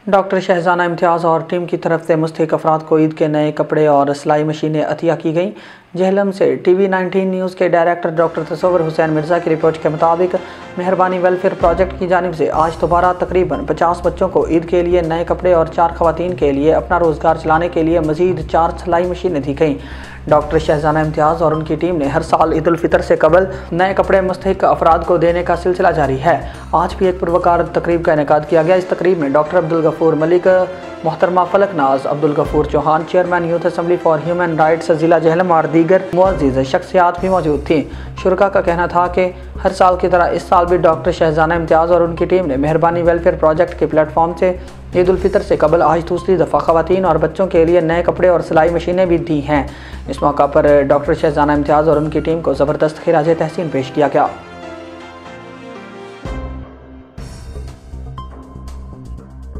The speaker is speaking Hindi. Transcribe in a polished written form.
डॉक्टर शहजाना इम्तियाज़ और टीम की तरफ से मुस्तहिक अफराद को ईद के नए कपड़े और सिलाई मशीनें अतिया की गईं। जेहलम से TV19 न्यूज़ के डायरेक्टर डॉक्टर तसव्वुर हुसैन मिर्ज़ा की रिपोर्ट के मुताबिक मेहरबानी वेलफेयर प्रोजेक्ट की जानिब से आज दोबारा तकरीबन 50 बच्चों को ईद के लिए नए कपड़े और 4 खवातीन के लिए अपना रोज़गार चलाने के लिए मज़ीद 4 सिलाई मशीनें दी गईं। डॉक्टर शहजाना इम्तियाज़ और उनकी टीम ने हर साल ईद उल फितर से कबल नए कपड़े मुस्तहिक अफराद को देने का सिलसिला जारी है। आज भी एक पुरवकार तकरीब का इनेकाद किया गया। इस तकरीब में डॉक्टर अब्दुल गफूर मलिक, मोहतरमा Falak Naz, Abdul Ghafoor Chauhan, chairman youth assembly for human rights जिला जेहलम और दीगर मुअज़्ज़िज़ शख्सियात भी मौजूद थीं। शुरका का कहना था कि हर साल की तरह इस साल भी डॉक्टर शहजाना इम्तियाज़ और उनकी टीम ने मेहरबानी वेलफेयर प्रोजेक्ट के प्लेटफॉर्म से ईद उल फितर से कबल आज दूसरी दफ़ा खवातीन और बच्चों के लिए नए कपड़े और सिलाई मशीनें भी दी हैं। इस मौका पर डॉक्टर शहजाना इम्तियाज़ और उनकी टीम को ज़बरदस्त खिराज तहसीन पेश किया गया।